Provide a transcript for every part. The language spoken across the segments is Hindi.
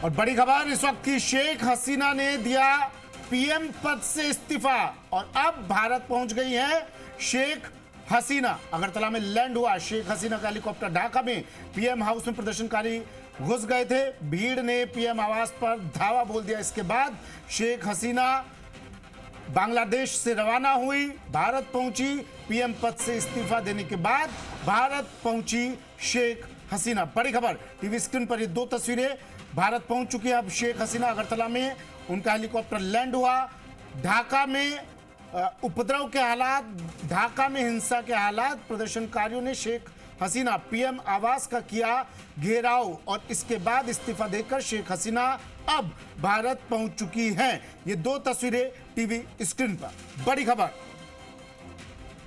और बड़ी खबर इस वक्त की, शेख हसीना ने दिया पीएम पद से इस्तीफा और अब भारत पहुंच गई है शेख हसीना। अगरतला में लैंड हुआ शेख हसीना का हेलीकॉप्टर। ढाका में पीएम हाउस में प्रदर्शनकारी घुस गए थे, भीड़ ने पीएम आवास पर धावा बोल दिया। इसके बाद शेख हसीना बांग्लादेश से रवाना हुई, भारत पहुंची। पीएम पद से इस्तीफा देने के बाद भारत पहुंची शेख हसीना। बड़ी खबर, टीवी स्क्रीन पर ये दो तस्वीरें। भारत पहुंच चुकी है अब शेख हसीना। अगरतला में उनका हेलीकॉप्टर लैंड हुआ। ढाका में उपद्रव के हालात, ढाका में हिंसा के हालात, प्रदर्शनकारियों ने शेख हसीना पीएम आवास का किया घेराव और इसके बाद इस्तीफा देकर शेख हसीना अब भारत पहुंच चुकी हैं। ये दो तस्वीरें टीवी स्क्रीन पर। बड़ी खबर,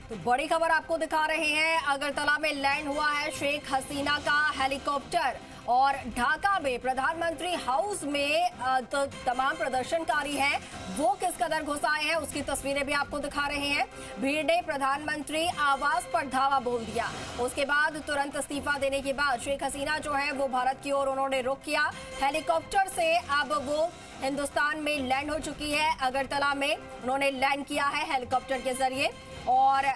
तो बड़ी खबर आपको दिखा रहे हैं। अगरतला में लैंड हुआ है शेख हसीना का हेलीकॉप्टर और ढाका में प्रधानमंत्री हाउस में तो तमाम प्रदर्शनकारी हैं, वो किस कदर घुस आए हैं उसकी तस्वीरें भी आपको दिखा रहे हैं। भीड़ ने प्रधानमंत्री आवास पर धावा बोल दिया। उसके बाद तुरंत इस्तीफा देने के बाद शेख हसीना जो है वो भारत की ओर उन्होंने रुख किया। हेलीकॉप्टर से अब वो हिंदुस्तान में लैंड हो चुकी है। अगरतला में उन्होंने लैंड किया है हेलीकॉप्टर के जरिए और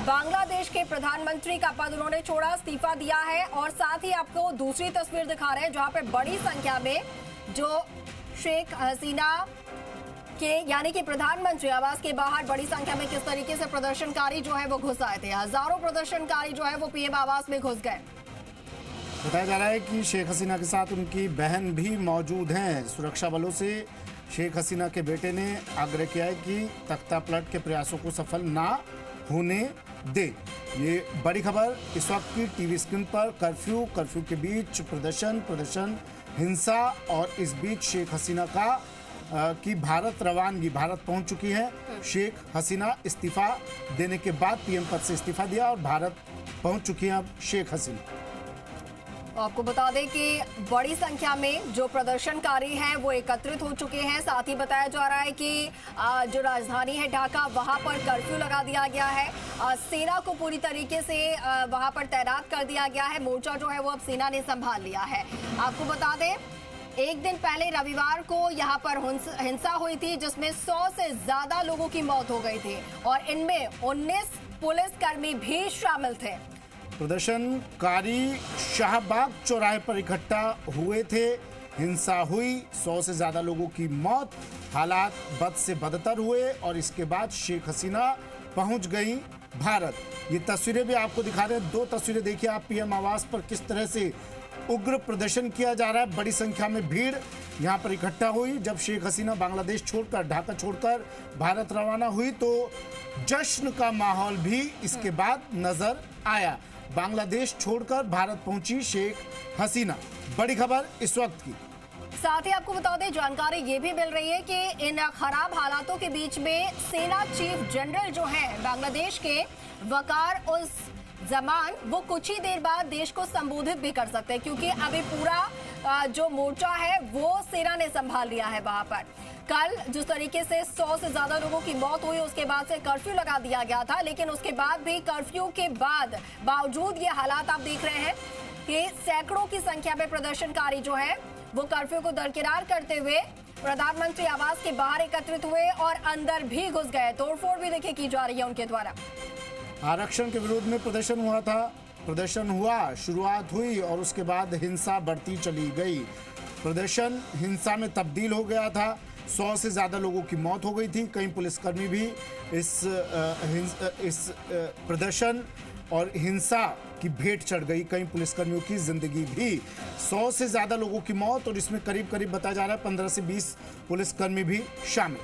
बांग्लादेश के प्रधानमंत्री का पद उन्होंने छोड़ा, इस्तीफा दिया है। और साथ ही आपको दूसरी तस्वीर दिखा रहे हैं जहां पे बड़ी संख्या में जो शेख हसीना के यानी कि प्रधानमंत्री आवास के बाहर बड़ी संख्या में किस तरीके से प्रदर्शनकारी जो है वो घुस आए थे। हजारों प्रदर्शनकारी जो है वो पीएम आवास में घुस गए। बताया जा रहा है कि शेख हसीना के साथ उनकी बहन भी मौजूद हैं। सुरक्षा बलों से शेख हसीना के बेटे ने आग्रह किया है कि तख्ता पलट के प्रयासों को सफल ना होने दे। ये बड़ी खबर इस वक्त की टीवी स्क्रीन पर। कर्फ्यू के बीच प्रदर्शन हिंसा और इस बीच शेख हसीना की भारत रवानगी, भारत पहुंच चुकी है शेख हसीना। इस्तीफा देने के बाद पीएम पद से इस्तीफा दिया और भारत पहुंच चुकी है अब शेख हसीना। आपको बता दें कि बड़ी संख्या में जो प्रदर्शनकारी हैं वो एकत्रित हो चुके हैं। साथ ही बताया जा रहा है कि जो राजधानी है ढाका, वहां पर कर्फ्यू लगा दिया गया है। सेना को पूरी तरीके से वहां पर तैनात कर दिया गया है। मोर्चा जो है वो अब सेना ने संभाल लिया है। आपको बता दें एक दिन पहले रविवार को यहाँ पर हिंसा हुई थी जिसमें 100 से ज्यादा लोगों की मौत हो गई थी और इनमें 19 पुलिसकर्मी भी शामिल थे। प्रदर्शनकारी शाहबाग चौराहे पर इकट्ठा हुए थे, हिंसा हुई, 100 से ज्यादा लोगों की मौत, हालात बद से बदतर हुए और इसके बाद शेख हसीना पहुंच गई भारत। ये तस्वीरें भी आपको दिखा रहे हैं। दो तस्वीरें देखिए आप पीएम आवास पर किस तरह से उग्र प्रदर्शन किया जा रहा है। बड़ी संख्या में भीड़ यहाँ पर इकट्ठा हुई। जब शेख हसीना बांग्लादेश छोड़कर, ढाका छोड़कर भारत रवाना हुई तो जश्न का माहौल भी इसके बाद नजर आया। बांग्लादेश छोड़कर भारत पहुंची शेख हसीना। बड़ी खबर इस वक्त की। साथ ही आपको बता दें जानकारी ये भी मिल रही है कि इन खराब हालातों के बीच में सेना चीफ जनरल जो है बांग्लादेश के वकार उस जमान, वो कुछ ही देर बाद देश को संबोधित भी कर सकते हैं क्योंकि अभी पूरा जो मोर्चा है वो सेना ने संभाल लिया है। वहां पर कल जिस तरीके से 100 से ज्यादा लोगों की मौत हुई उसके बाद से कर्फ्यू लगा दिया गया था, लेकिन उसके बाद भी कर्फ्यू के बावजूद ये हालात आप देख रहे हैं कि सैकड़ों की संख्या में प्रदर्शनकारी जो है वो कर्फ्यू को दरकिनार करते हुए प्रधानमंत्री आवास के बाहर एकत्रित हुए और अंदर भी घुस गए। तोड़फोड़ भी देखिए की जा रही है उनके द्वारा। आरक्षण के विरोध में प्रदर्शन हुआ था, प्रदर्शन हुआ, शुरुआत हुई और उसके बाद हिंसा बढ़ती चली गई। प्रदर्शन हिंसा में तब्दील हो गया था। 100 से ज्यादा लोगों की मौत हो गई थी। कई पुलिसकर्मी भी इस प्रदर्शन और हिंसा की भेंट चढ़ गई। कई पुलिसकर्मियों की जिंदगी भी। 100 से ज्यादा लोगों की मौत और इसमें करीब बताया जा रहा है 15 से 20 पुलिसकर्मी भी शामिल।